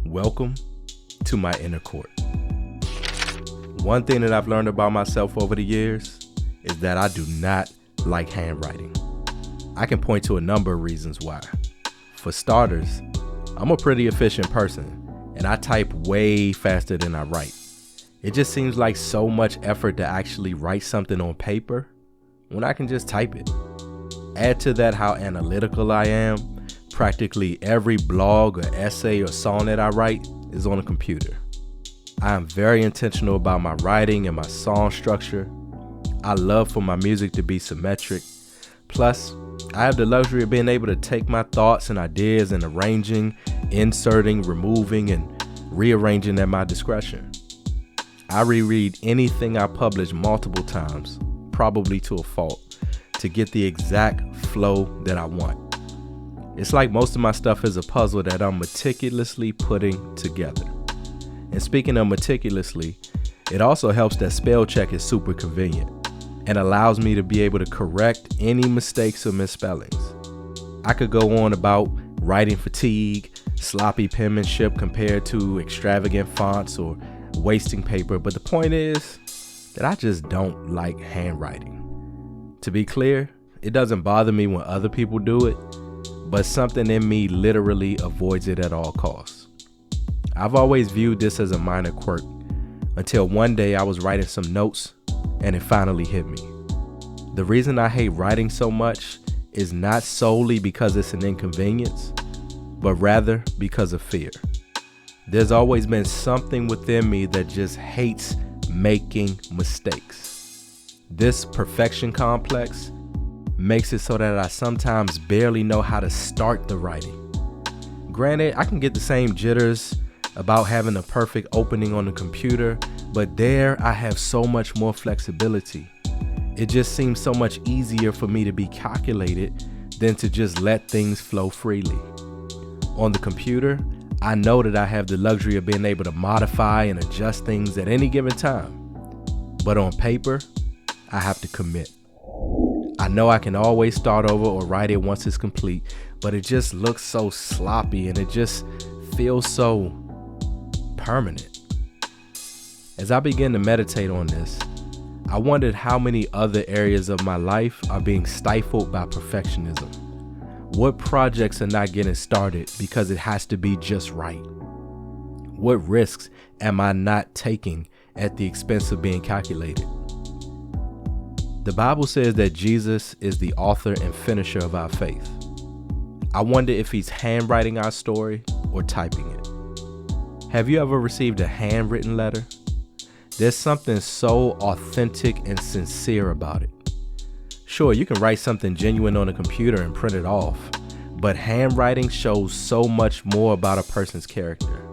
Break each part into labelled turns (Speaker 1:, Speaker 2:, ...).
Speaker 1: Welcome to my inner court. One thing that I've learned about myself over the years is that I do not like handwriting. I can point to a number of reasons why. For starters, I'm a pretty efficient person and I type way faster than I write. It just seems like so much effort to actually write something on paper when I can just type it. Add to that how analytical I am. Practically every blog or essay or song that I write is on a computer. I am very intentional about my writing and my song structure. I love for my music to be symmetric. Plus, I have the luxury of being able to take my thoughts and ideas and arranging, inserting, removing, and rearranging at my discretion. I reread anything I publish multiple times, probably to a fault, to get the exact flow that I want. It's like most of my stuff is a puzzle that I'm meticulously putting together. And speaking of meticulously, it also helps that spell check is super convenient and allows me to be able to correct any mistakes or misspellings. I could go on about writing fatigue, sloppy penmanship compared to extravagant fonts, or wasting paper, but the point is that I just don't like handwriting. To be clear, it doesn't bother me when other people do it, but something in me literally avoids it at all costs. I've always viewed this as a minor quirk until one day I was writing some notes and it finally hit me. The reason I hate writing so much is not solely because it's an inconvenience, but rather because of fear. There's always been something within me that just hates making mistakes. This perfection complex makes it so that I sometimes barely know how to start the writing. Granted, I can get the same jitters about having a perfect opening on the computer, but there I have so much more flexibility. It just seems so much easier for me to be calculated than to just let things flow freely. On the computer, I know that I have the luxury of being able to modify and adjust things at any given time. But on paper, I have to commit. I know I can always start over or write it once it's complete, but it just looks so sloppy and it just feels so permanent. As I begin to meditate on this, I wondered how many other areas of my life are being stifled by perfectionism. What projects are not getting started because it has to be just right? What risks am I not taking at the expense of being calculated? The Bible says that Jesus is the author and finisher of our faith. I wonder if he's handwriting our story or typing it. Have you ever received a handwritten letter? There's something so authentic and sincere about it. Sure, you can write something genuine on a computer and print it off, but handwriting shows so much more about a person's character.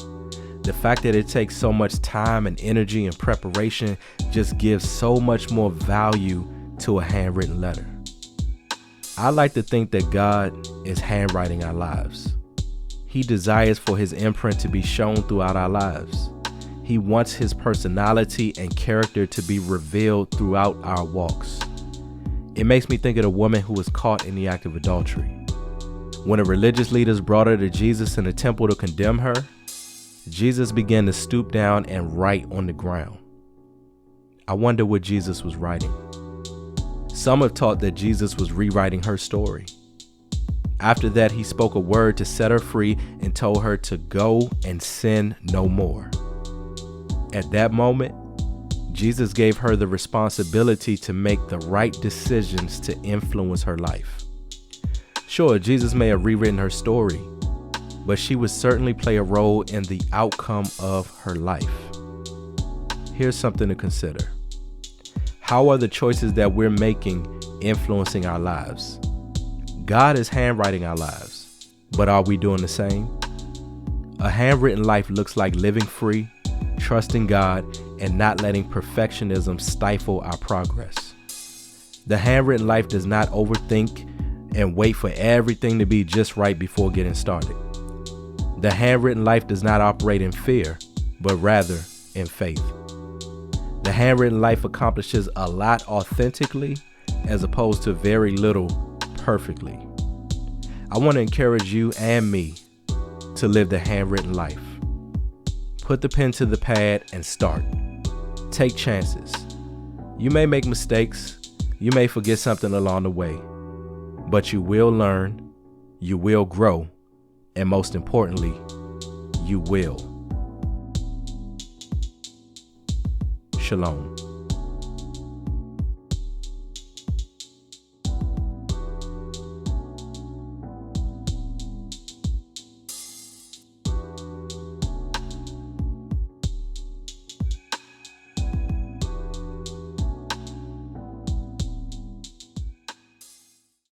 Speaker 1: The fact that it takes so much time and energy and preparation just gives so much more value to a handwritten letter. I like to think that God is handwriting our lives. He desires for his imprint to be shown throughout our lives. He wants his personality and character to be revealed throughout our walks. It makes me think of the woman who was caught in the act of adultery. When the religious leaders brought her to Jesus in the temple to condemn her, Jesus began to stoop down and write on the ground. I wonder what Jesus was writing. Some have taught that Jesus was rewriting her story. After that, he spoke a word to set her free and told her to go and sin no more. At that moment, Jesus gave her the responsibility to make the right decisions to influence her life. Sure, Jesus may have rewritten her story, but she would certainly play a role in the outcome of her life. Here's something to consider. How are the choices that we're making influencing our lives? God is handwriting our lives, but are we doing the same? A handwritten life looks like living free, trusting God, and not letting perfectionism stifle our progress. The handwritten life does not overthink and wait for everything to be just right before getting started. The handwritten life does not operate in fear, but rather in faith. The handwritten life accomplishes a lot authentically as opposed to very little perfectly. I want to encourage you and me to live the handwritten life. Put the pen to the pad and start. Take chances. You may make mistakes. You may forget something along the way. But you will learn. You will grow. And most importantly, you will. Shalom.